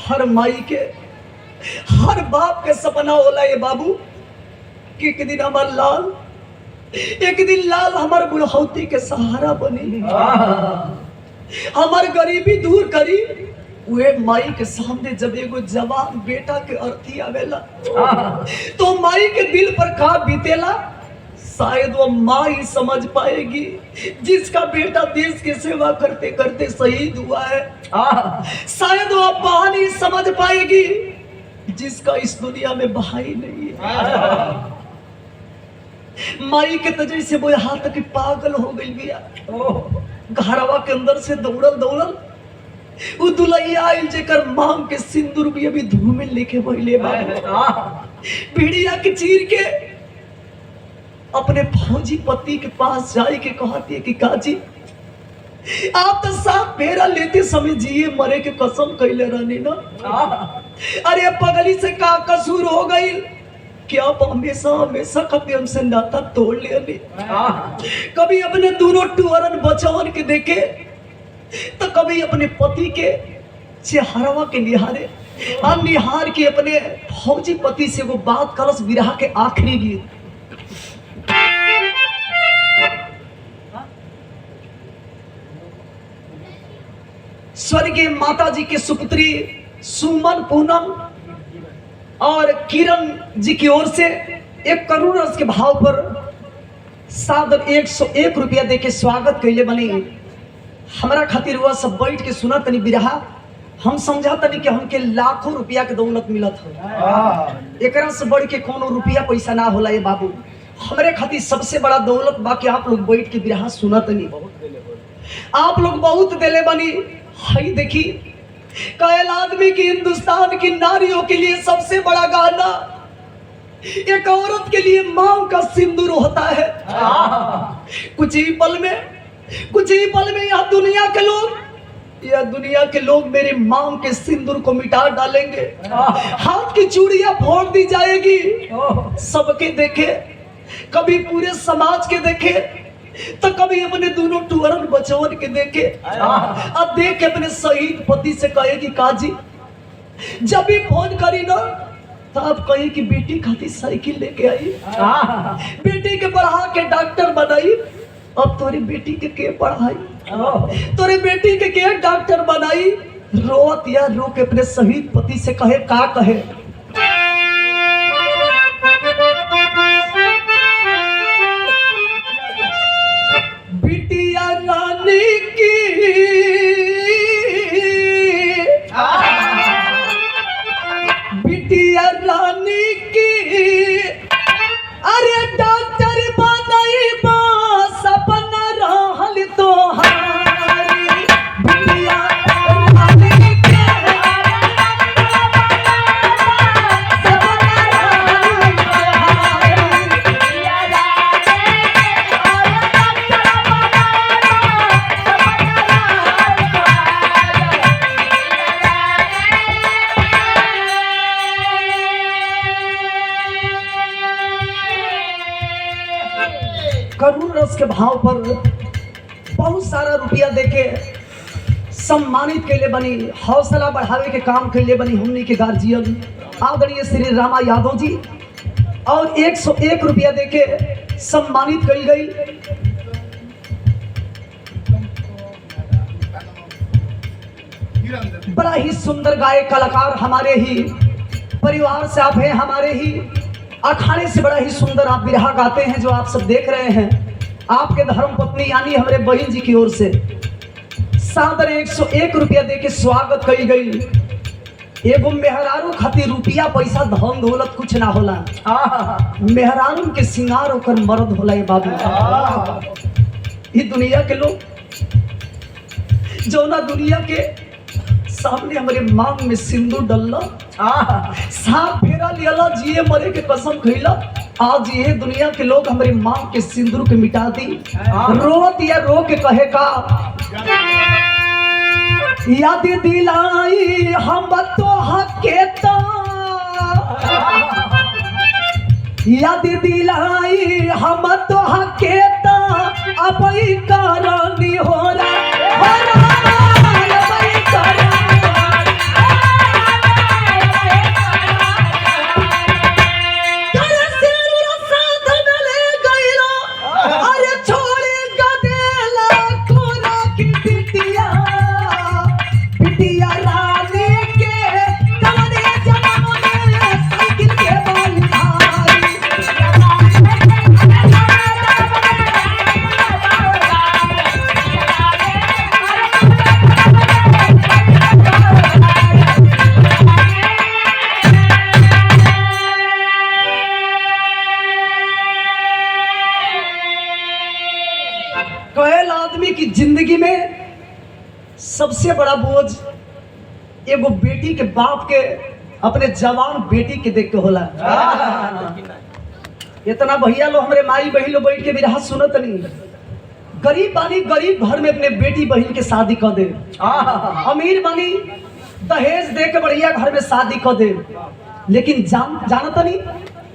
हर माई के हर बाप के सपना होला ये बाबू कि एक दिन हमार लाल एक दिन लाल हमार बुढ़ौती के सहारा बनी हमार गरीबी दूर करी वे माई के सामने जब एगो जवान बेटा के अर्थी आवेला तो माई के दिल पर का बीतेला शायद वो माँ ही समझ पाएगी जिसका बेटा देश की सेवा करते करते शहीद हुआ है शायद वो माँ नहीं समझ पाएगी जिसका इस दुनिया में भाई नहीं है माई के तजई से वो यहाँ तक पागल हो गई गया घरवा के अंदर से दौड़ल दौड़ल वो दुलैया आइल जेकर मांग के सिंदूर भी अभी धूमे लेके बहिले बीड़िया के चीर के अपने फौजी पति के पास जाए के कहती है कि काजी आप तो साथ फेरा लेते समय जिए मरे के कसम कैले रहनी ना अरे पगली से का कसूर हो गई क्या आप हमेशा हमेशा कभी हमसे नाता तोड़ लेने कभी अपने दोनों टुअरन बचवन के देखे तो कभी अपने पति के चेहरवा के निहारे हम निहार के अपने फौजी पति से वो बात करस विरह के आखिरी गीत स्वर्गीय माता जी के सुपुत्री सुमन पूनम और किरण जी की ओर से 1 करोड़ रस के भाव पर सादर 101 रुपया दे के स्वागत कैले बनी हमारा खातिर हुआ सब बैठ के सुना तनी बिरहा हम समझा तनी कि हमके लाखों रुपया के दौलत मिलत हो एकरा से बढ़ के कोनो रुपया पैसा ना होला ये बाबू हमारे खातिर सबसे बड़ा दौलत बाकी आप लोग बैठ के बिरहा सुना तनी आप लोग बहुत देले बनी हाई देखी कायल आदमी की हिंदुस्तान की नारियों के लिए सबसे बड़ा गाना एक औरत के लिए मांग का सिंदूर होता है कुछ ही पल में यह दुनिया के लोग मेरी मांग के सिंदूर को मिटा डालेंगे हाथ की चूड़ियां फोड़ दी जाएगी सबके देखे कभी पूरे समाज के देखे तो कभी अपने दोनों टुअरन बचवन के देखे अब देख के अपने शहीद पति से कहे कि काजी जब भी फोन करी ना तो आप कहे कि बेटी खातिर साइकिल लेके आई बेटी के पढ़ा के डॉक्टर बनाई अब तोरी बेटी के पढ़ाई तोरे बेटी के डॉक्टर बनाई रोत या रो के अपने शहीद पति से कहे का कहे बिटिया रानी की बिटिया रानी की अरे डॉक्टर बनाई बा सपना रहल तोहारी बिटिया रानी की सपना रहल करोड़ रस के भाव पर बहुत सारा रुपया देके सम्मानित के लिए बनी, हौसला बढ़ावे के काम के लिए बनी हमनी के गार्जियन आदरणीय श्री रामा यादव जी, और 101 रुपया देके सम्मानित करी गई। बड़ा ही सुंदर गायक कलाकार हमारे ही परिवार से आप हैं, हमारे ही अखाड़े से बड़ा ही सुंदर आप बिरहा गाते हैं जो आप सब देख रहे हैं। आपके धर्म पत्नी यानी हमारे बहन जी की ओर से सादर 101 रुपया देके स्वागत करी गई। एगो मेहरारू खातिर रुपया पैसा धन दौलत कुछ ना होला, मेहरारू के सिंगार होकर मर्द होला। ये बाबू ये दुनिया के लोग जो ना दुनिया के सामने हमारे मांग में सिंदूर डलला, सांप फेरा लिया, जिए मरे के कसम खैला, आज ये दुनिया के लोग हमारे मांग के सिंदूर के मिटा दी। रोत या रो के कहे का याद दिलाई हम तो हकेता, याद दिलाई हम तो हकेता, अब करनी हो रहा की जिंदगी में सबसे बड़ा बोझ एगो बेटी के बाप के अपने जवान बेटी के देख के होला। इतना भैया लो हमारे माई बहन लो बैठ के भी रहा सुनत नहीं, गरीब बानी गरीब घर में अपने बेटी बहन के शादी कर दे, अमीर बानी दहेज दे के बढ़िया घर में शादी कर दे, लेकिन जानत नहीं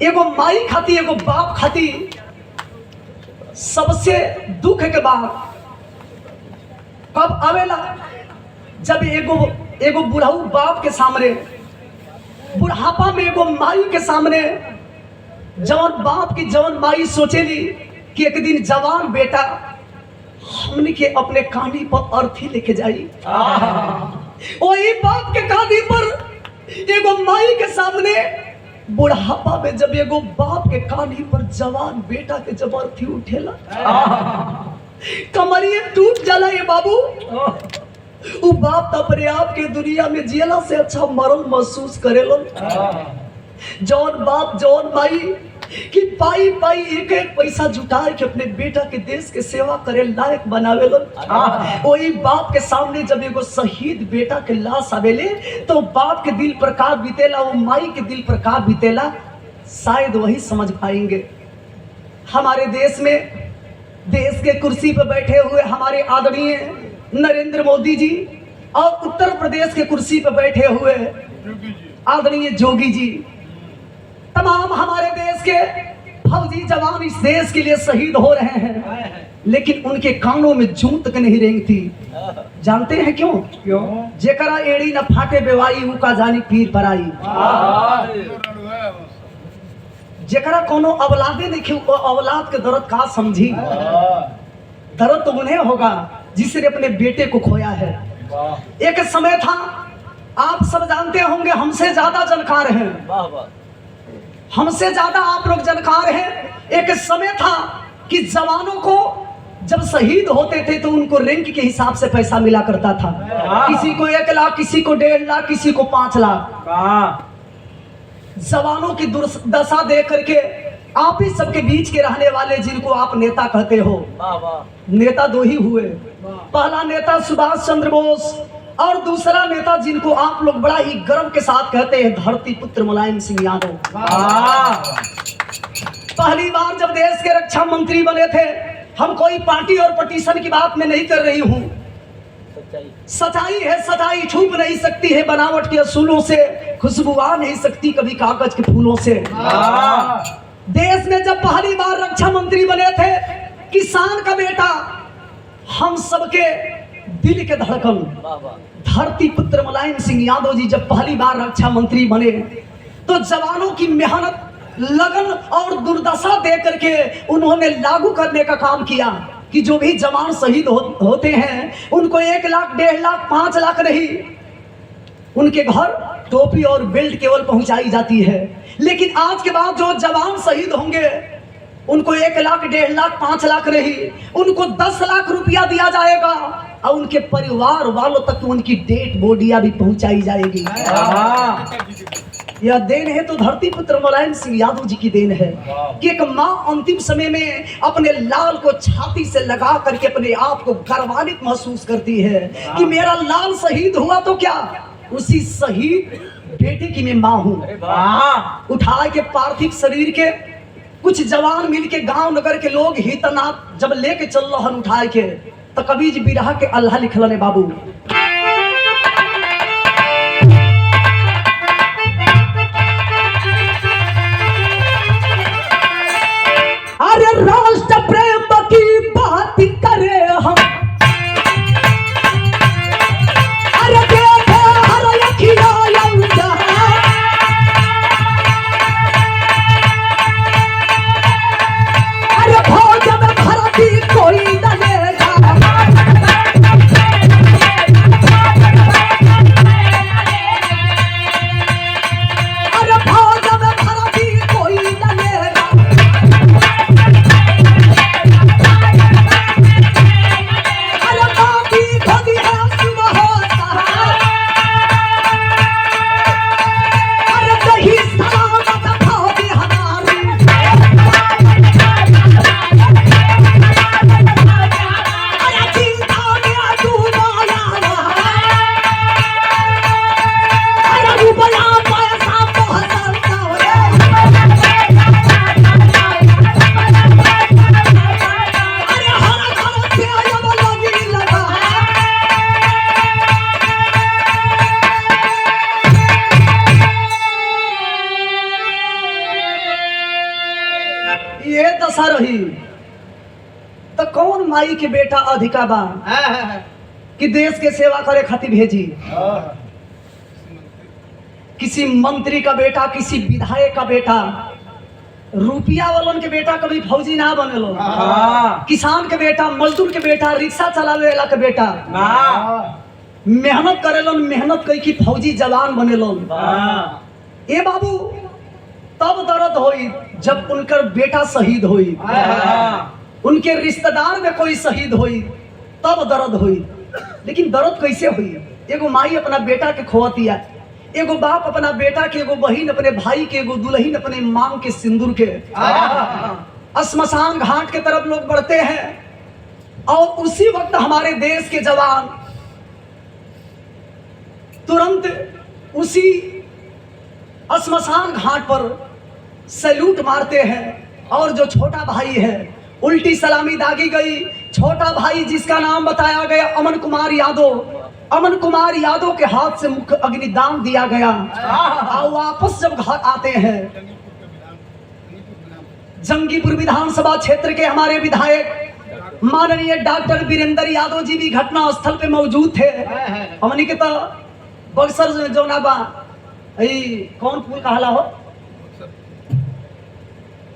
एगो माई खाती एगो बाप खाती सबसे दुख के बाद कब आवेला, जब एगो बुढ़ाऊ बाप के सामने, बुढ़ापा में एगो माई के सामने, जवान बाप की जवान माई सोचेली कि एक दिन जवान बेटा हमने के अपने कानी पर अर्थी लेके जाई। वही बाप के कानी पर एगो माई के सामने बुढ़ापा में जब एगो बाप के कानी पर जवान बेटा के जब अर्थी उठेला, कमरिए टूट जाला। ये बाबू वो बाप तो अपने आप के दुनिया में जियला से अच्छा मरल महसूस करेलो। जौन बाप जौन माई कि पाई पाई एक एक पैसा जुटा के अपने बेटा के देश के सेवा करे लायक बनावेलो, वही बाप के सामने जब एगो शहीद बेटा के लाश आवेले तो बाप के दिल पर का बीतेला, वो माई के दिल पर का बीतेला, शायद वही समझ पाएंगे। हमारे देश में देश के कुर्सी पर बैठे हुए हमारे आदरणीय नरेंद्र मोदी जी और उत्तर प्रदेश के कुर्सी पर बैठे हुए आदरणीय जोगी जी, तमाम हमारे देश के फौजी जवान इस देश के लिए शहीद हो रहे हैं, लेकिन उनके कानों में जूं तक नहीं रेंगती। जानते हैं क्यों? जेकरा एड़ी न फाटे बेवाई उका जानी पीर पराई। जेकरा कोनो औलादे नहीं औलाद के दर्द का समझी, दर्द तो उन्हें होगा जिसने अपने बेटे को खोया है। एक समय था, आप सब जानते होंगे, हमसे ज्यादा जानकार हैं, हमसे ज्यादा आप लोग जानकार हैं। एक समय था कि जवानों को जब शहीद होते थे तो उनको रैंक के हिसाब से पैसा मिला करता था, किसी को 1 लाख, किसी को 1.5 लाख, किसी को 5 लाख। जवानों की दुर्दशा देख करके आप ही सबके बीच के रहने वाले जिनको आप नेता कहते हो, नेता 2 ही हुए, पहला नेता सुभाष चंद्र बोस और दूसरा नेता जिनको आप लोग बड़ा ही गर्व के साथ कहते हैं धरती पुत्र मुलायम सिंह यादव। पहली बार जब देश के रक्षा मंत्री बने थे, हम कोई पार्टी और पटिशन की बात में नहीं कर रही हूँ, सच्चाई है, सच्चाई छुप नहीं सकती है, बनावट के असूलों से खुशबू आ नहीं सकती कभी कागज के फूलों से। देश में जब पहली बार रक्षा मंत्री बने थे, किसान का बेटा हम सबके दिल के धड़कन। धरती पुत्र मुलायम सिंह यादव जी जब पहली बार रक्षा मंत्री बने तो जवानों की मेहनत, लगन और दुर्दशा दे करके उन्होंने लागू करने का काम किया कि जो भी जवान शहीद होते हैं उनको 1 लाख, 1.5 लाख, 5 लाख नहीं, उनके घर टोपी और बेल्ट केवल पहुंचाई जाती है। लेकिन आज के बाद जो जवान शहीद होंगे उनको 1 लाख, 1.5 लाख, 5 लाख नहीं, उनको 10 लाख रुपया दिया जाएगा और उनके परिवार वालों तक उनकी डेड बॉडियां भी पहुंचाई जाएगी। यह देन है तो धरती पुत्र मुलायम सिंह यादव जी की देन है कि एक माँ अंतिम समय में अपने लाल को छाती से लगा करके अपने आप को गर्वान्वित महसूस करती है कि मेरा लाल शहीद हुआ तो क्या, उसी शहीद बेटे की मैं माँ हूँ। उठा के पार्थिव शरीर के कुछ जवान मिल के गांव नगर के लोग हितनाथ जब लेके चल रहन उठाए के तो कभी जी बिरहा के अल्लाह लिखल ने बाबू। अरे राष्ट्र प्रेम की बात करे हम, अरे देखे हर अखिया लौटा, अरे भोज में भरती कोई न लेगा, अरे भोज में भरती कोई न लेगा, ये दशा रही तो कौन माई के बेटा अधिका बा कि देश के सेवा करे खातिर भेजी। किसी मंत्री का बेटा, किसी विधायक का बेटा, रुपया वालन के बेटा कभी फौजी ना बनेलो, किसान के बेटा, मजदूर के बेटा, रिक्शा चलावे वाला के बेटा मेहनत करेलन, मेहनत कई की फौजी जवान बनेलन। ए बाबू तब दर्द होई जब उनकर बेटा शहीद होई, उनके रिश्तेदार में कोई शहीद होई तब दर्द होई। लेकिन दर्द कैसे हुई? एगो माई अपना बेटा के खोवतिया, एगो बाप अपना बेटा के, एगो बहन अपने भाई के, एगो दुल्हन अपने मांग के सिंदूर के। श्मशान घाट के तरफ लोग बढ़ते हैं और उसी वक्त हमारे देश के जवान तुरंत उसी श्मशान घाट पर सैल्यूट मारते हैं और जो छोटा भाई है उल्टी सलामी दागी गई। छोटा भाई जिसका नाम बताया गया अमन कुमार यादव, अमन कुमार यादव के हाथ से मुख्य अग्निदान दिया गया। और वापस जब घर आते हैं, जंगीपुर विधानसभा क्षेत्र के हमारे विधायक माननीय डॉक्टर वीरेंद्र यादव जी भी घटना स्थल पे मौजूद थे। हमने के तो बक्सर जो ना बा कौन पुल कहला हो,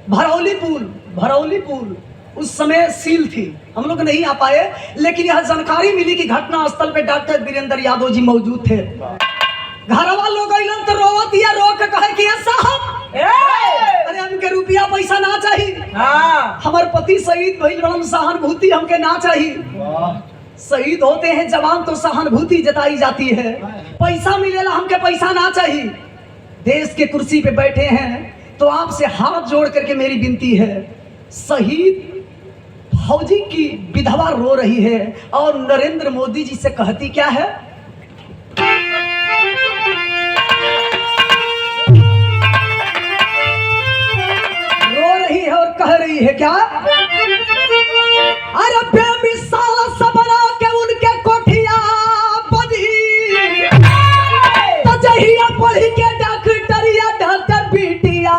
भरौली पुल, भरौली पुल उस समय सील थी, हम लोग नहीं आ पाए। लेकिन यह जानकारी मिली कि घटना स्थल पे डॉक्टर वीरेंद्र यादव जी मौजूद थे। घरवा लोग अइलन तो रोवत या रो के कहे कि साहब अरे हमके रुपया पैसा ना चाहिए, हमार पति शहीद भइल बड़न, सहानुभूति हमके ना चाहिए। शहीद होते हैं जवान तो सहानुभूति जताई जाती है, पैसा मिलेला हमके पैसा ना चाहिए। देश के कुर्सी पे बैठे हैं तो आपसे हाथ जोड़ करके मेरी विनती है, शहीद फौजी की विधवा रो रही है और नरेंद्र मोदी जी से कहती क्या है, रो रही है और कह रही है क्या, अरे बेमिसाल सपना के उनके कोठिया बनी, तजहिया पढ़ी के डॉक्टरिया डॉक्टर बिटिया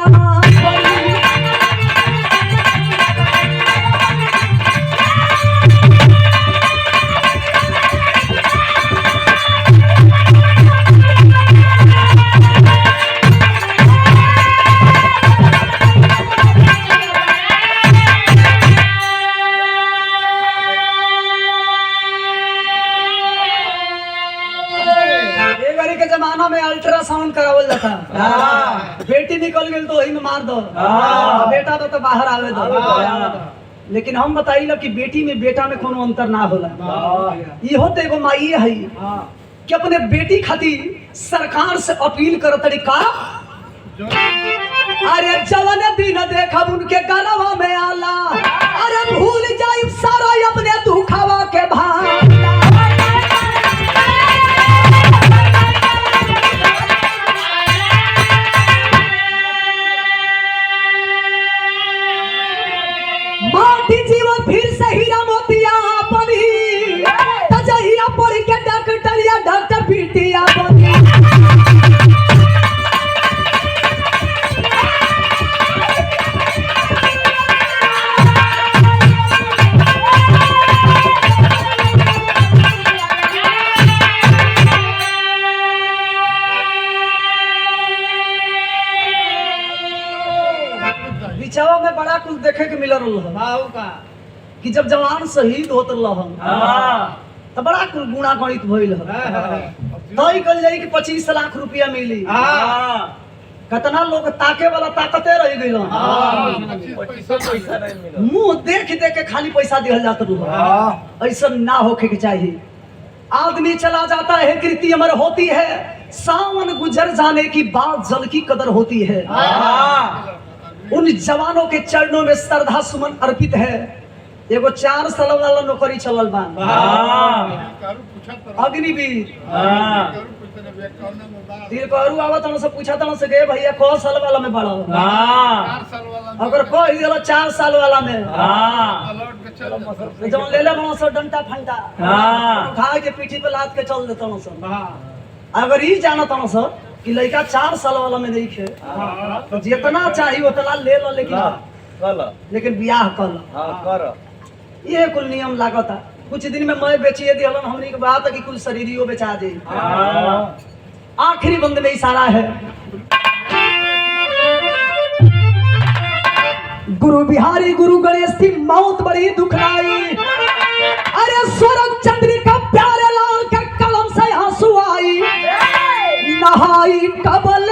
बेटी निकल गई तो वही में मार दो, बेटा तो बाहर आवे दो। लेकिन हम बताइला कि बेटी में बेटा में कोनो अंतर ना होला। इहो तो एगो माई है कि अपने बेटी खातिर सरकार से अपील कर तरीका, अरे जवन दिन देखब उनके गरवा में आला, अरे भूल जाई सारा अपने दुखावा के भार। माटी जीवन फिर से हीरा मोतिया बनी, तजहिया पढ़ के डॉक्टरिया डॉक्टर बिटिया बनी। बिचावा में बड़ा कुछ देखे के मिल रहा है कि जब जवान शहीद होत रहन तो बड़ा कुल गुणा गणित भइल है। तय कल जाई कि 25 लाख रुपया मिली, कितना लोग ताके वाला ताकते रह गइल, मुंह देख देख के खाली पैसा दिहल जात रहा। ऐसा ना होके के चाहिए। आदमी चला जाता है, कृति अमर होती है, सावन गुजर जाने की बाद जल की कदर होती है। उन जवानों के चरणों में श्रद्धा सुमन अर्पित है। एगो 4 साल वाला नौकरी चलल बा, अग्निवीर तिरकरू आवत न से पूछा तन से गे भैया को साल वाला में बड़ा, अगर को ही 4 साल वाला में जब ले ले बनो सो डंटा फंटा उठा के पीठी पे लाद के चल देता न सो। अगर ही जानत न सो कि लड़का 4 साल वाला में नहीं खे, तो जितना चाहिए उतना ले लो, लेकिन ब्याह कर ये कुल नियम लागता। कुछ दिन में मैं बेचिए दिहलन, हमनी के बात है कि कुल शरीरियो बेचा दे। आखिरी बंद में इशारा है, गुरु बिहारी गुरु गणेश की मौत बड़ी दुखदाई, अरे स्वर्ग चंद्रिका प्यारे लाल के कलम से आंसू आई, नहाई कबल